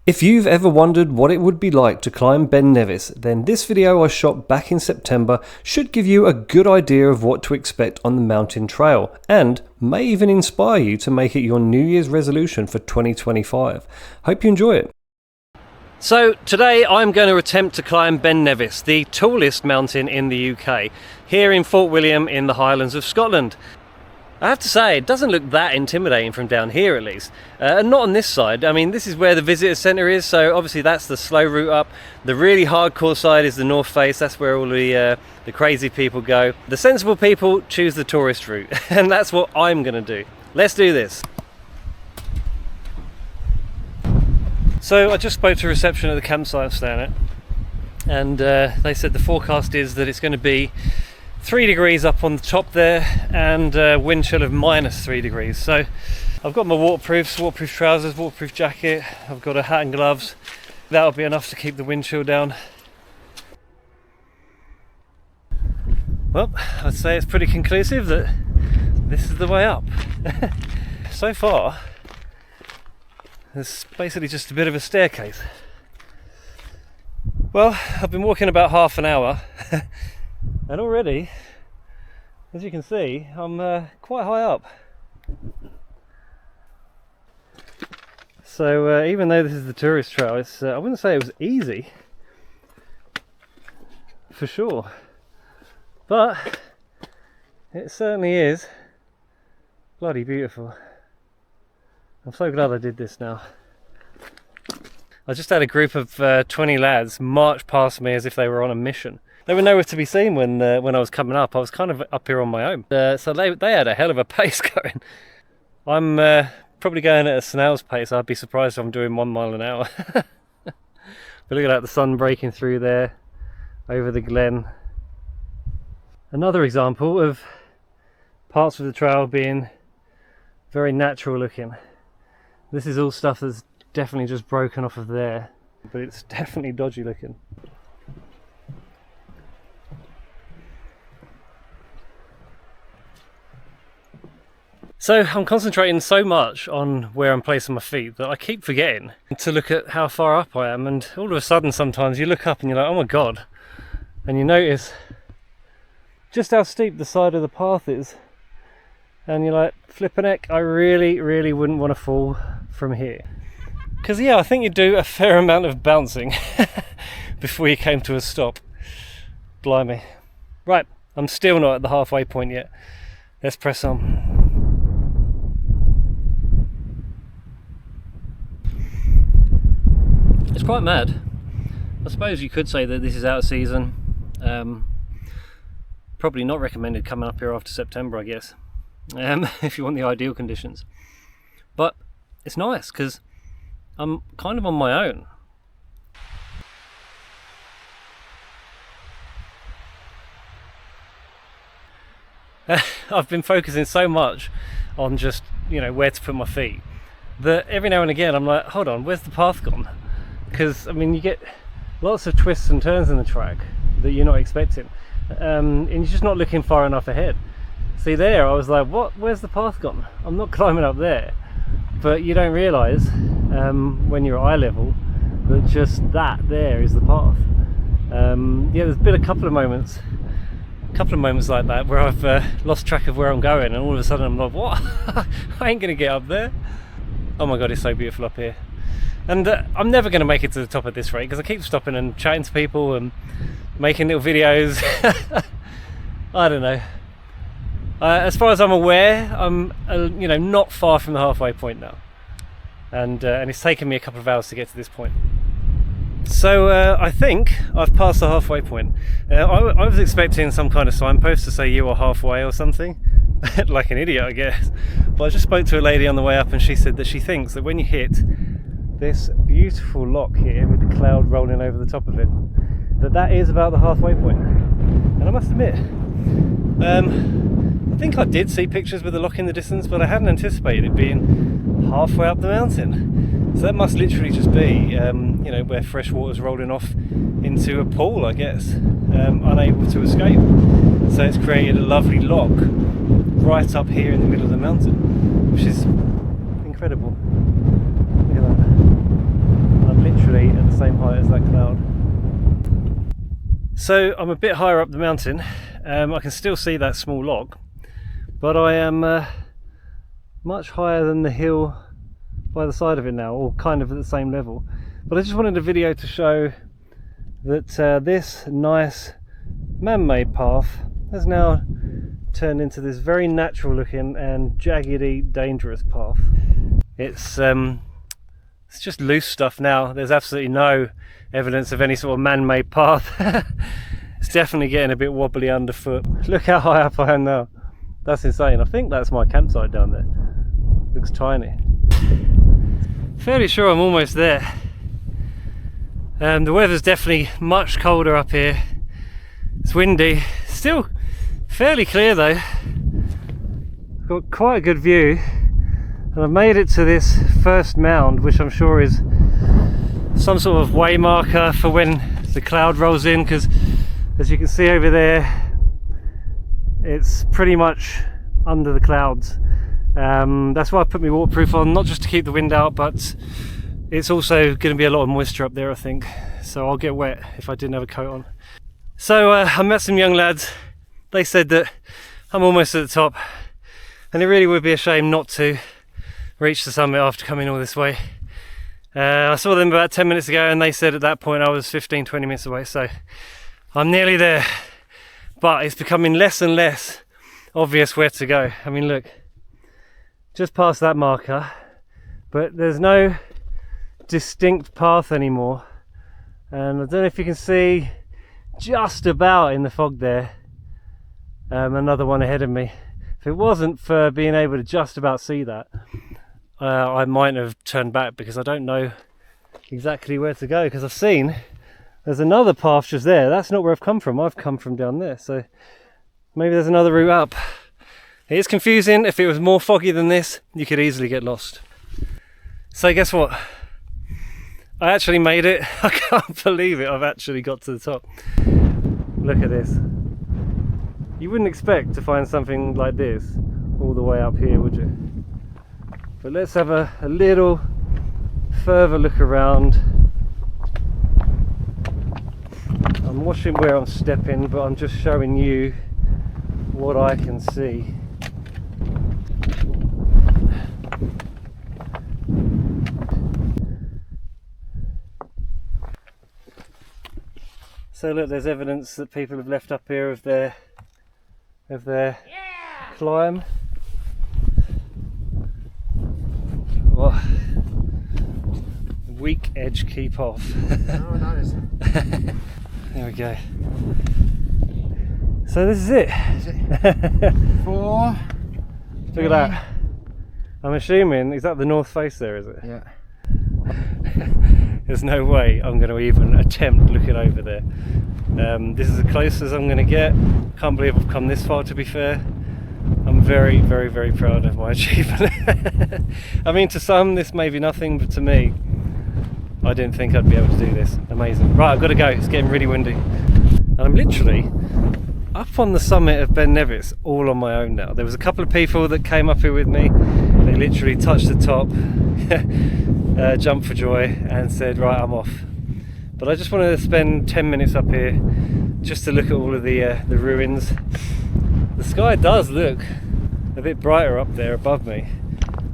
If you've ever wondered what it would be like to climb Ben Nevis, then this video I shot back in September should give you a good idea of what to expect on the mountain trail, and may even inspire you to make it your New Year's resolution for 2025. Hope you enjoy it. So today I'm going to attempt to climb Ben Nevis, the tallest mountain in the UK, here in Fort William in the Highlands of Scotland. I have to say, it doesn't look that intimidating from down here at least, and not on this side. I mean, this is where the visitor centre is, so obviously that's the slow route up. The really hardcore side is the north face, that's where all the crazy people go. The sensible people choose the tourist route, and that's what I'm going to do. Let's do this. So I just spoke to reception at the campsite I'm staying at, and they said the forecast is that it's going to be 3 degrees up on the top there, and wind chill of -3 degrees. So I've got my waterproof trousers, waterproof jacket, I've got a hat and gloves. That'll be enough to keep the wind chill down. Well, I'd say it's pretty conclusive that this is the way up. So far there's basically just a bit of a staircase. Well, I've been walking about half an hour and already, as you can see, I'm quite high up. So even though this is the tourist trail, it's I wouldn't say it was easy, for sure, but it certainly is bloody beautiful. I'm so glad I did this now. I just had a group of 20 lads march past me as if they were on a mission. They were nowhere to be seen when I was coming up. I was kind of up here on my own. So they had a hell of a pace going. I'm probably going at a snail's pace. I'd be surprised if I'm doing 1 mile an hour. But look at that, the sun breaking through there, over the glen. Another example of parts of the trail being very natural looking. This is all stuff that's definitely just broken off of there, but it's definitely dodgy looking. So I'm concentrating so much on where I'm placing my feet that I keep forgetting to look at how far up I am, and all of a sudden sometimes you look up and you're like, oh my god, and you notice just how steep the side of the path is, and you're like, flippin' heck, I really wouldn't want to fall from here. Because yeah, I think you do a fair amount of bouncing before you came to a stop. Blimey. Right, I'm still not at the halfway point yet. Let's press on. It's quite mad. I suppose you could say that this is out of season. Probably not recommended coming up here after September, I guess, if you want the ideal conditions. But it's nice because I'm kind of on my own. I've been focusing so much on just, you know, where to put my feet, that every now and again I'm like, hold on, where's the path gone? Because I mean, you get lots of twists and turns in the track that you're not expecting, and you're just not looking far enough ahead. See there, I was like, what? Where's the path gone? I'm not climbing up there. But you don't realise when you're at eye level that just that there is the path. Yeah, there's been a couple of moments like that where I've lost track of where I'm going, and all of a sudden I'm like, what? I ain't gonna get up there. Oh my god, it's so beautiful up here. And I'm never gonna make it to the top at this rate, because I keep stopping and chatting to people and making little videos. I don't know. As far as I'm aware, I'm you know, not far from the halfway point now, and it's taken me a couple of hours to get to this point. So I think I've passed the halfway point. I was expecting some kind of signpost to say you are halfway or something, like an idiot I guess. But I just spoke to a lady on the way up, and she said that she thinks that when you hit this beautiful lock here with the cloud rolling over the top of it, that is about the halfway point. And I must admit, I think I did see pictures with the lock in the distance, but I hadn't anticipated it being halfway up the mountain. So that must literally just be, you know, where fresh water's rolling off into a pool, I guess, unable to escape. So it's created a lovely lock right up here in the middle of the mountain, which is incredible. Look at that. I'm same height as that cloud. So I'm a bit higher up the mountain. I can still see that small log, but I am much higher than the hill by the side of it now, or kind of at the same level. But I just wanted a video to show that this nice man-made path has now turned into this very natural looking and jaggedy, dangerous path. It's just loose stuff now. There's absolutely no evidence of any sort of man-made path. It's definitely getting a bit wobbly underfoot. Look how high up I am now. That's insane. I think that's my campsite down there. Looks tiny. Fairly sure I'm almost there. The weather's definitely much colder up here. It's windy. Still fairly clear though. Got quite a good view. And I've made it to this first mound, which I'm sure is some sort of way marker for when the cloud rolls in, because as you can see over there, it's pretty much under the clouds. That's why I put my waterproof on, not just to keep the wind out, but it's also going to be a lot of moisture up there, I think, so I'll get wet if I didn't have a coat on. So I met some young lads. They said that I'm almost at the top, and it really would be a shame not to reach the summit after coming all this way. I saw them about 10 minutes ago, and they said at that point I was 15-20 minutes away, so I'm nearly there. But it's becoming less and less obvious where to go. I mean, look, just past that marker, but there's no distinct path anymore. And I don't know if you can see just about in the fog there, another one ahead of me. If it wasn't for being able to just about see that, I might have turned back, because I don't know exactly where to go, because I've seen there's another path just there. That's not where I've come from. I've come from down there, so maybe there's another route up. It is confusing. If it was more foggy than this, you could easily get lost. So guess what? I actually made it. I can't believe it. I've actually got to the top. Look at this. You wouldn't expect to find something like this all the way up here, would you? But let's have a little further look around. I'm watching where I'm stepping, but I'm just showing you what I can see. So look, there's evidence that people have left up here of their climb. Well, weak edge, keep off. Oh, nice. There we go. So this is it. 4. Look at that. I'm assuming, is that the north face there, is it? Yeah. There's no way I'm going to even attempt looking over there. This is the closest I'm going to get. Can't believe I've come this far, to be fair. I'm very, very, very proud of my achievement. I mean, to some this may be nothing, but to me, I didn't think I'd be able to do this. Amazing. Right, I've got to go. It's getting really windy. And I'm literally up on the summit of Ben Nevis all on my own now. There was a couple of people that came up here with me. They literally touched the top, jumped for joy, and said, right, I'm off. But I just wanted to spend 10 minutes up here just to look at all of the ruins. The sky does look a bit brighter up there above me,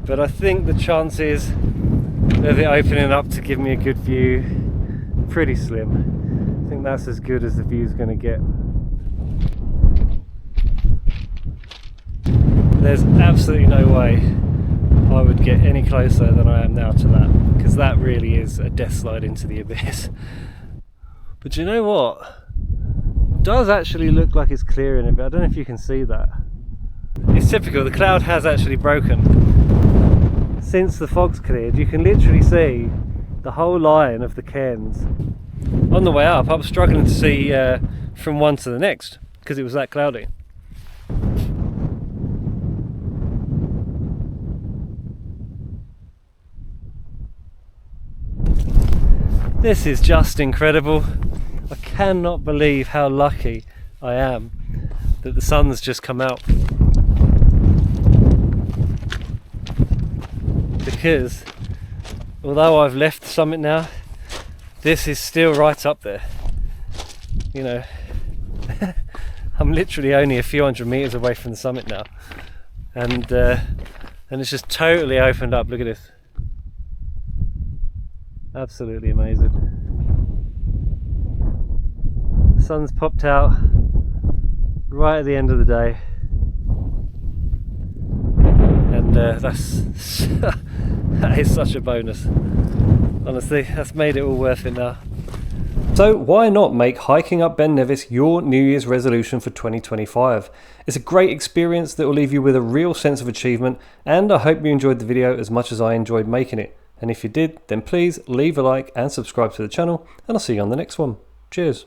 but I think the chances of it opening up to give me a good view are pretty slim. I think that's as good as the view's going to get. There's absolutely no way I would get any closer than I am now to that, because that really is a death slide into the abyss. But you know what? It does actually look like it's clearing a bit. I don't know if you can see that. It's typical, the cloud has actually broken. Since the fog's cleared, you can literally see the whole line of the cairns. On the way up, I was struggling to see from one to the next, because it was that cloudy. This is just incredible. I cannot believe how lucky I am that the sun's just come out. Because although I've left the summit now, this is still right up there. You know, I'm literally only a few hundred meters away from the summit now, and it's just totally opened up. Look at this, absolutely amazing. The sun's popped out right at the end of the day, and that is such a bonus. Honestly, that's made it all worth it now. So why not make hiking up Ben Nevis your New Year's resolution for 2025? It's a great experience that will leave you with a real sense of achievement, and I hope you enjoyed the video as much as I enjoyed making it. And if you did, then please leave a like and subscribe to the channel, and I'll see you on the next one. Cheers.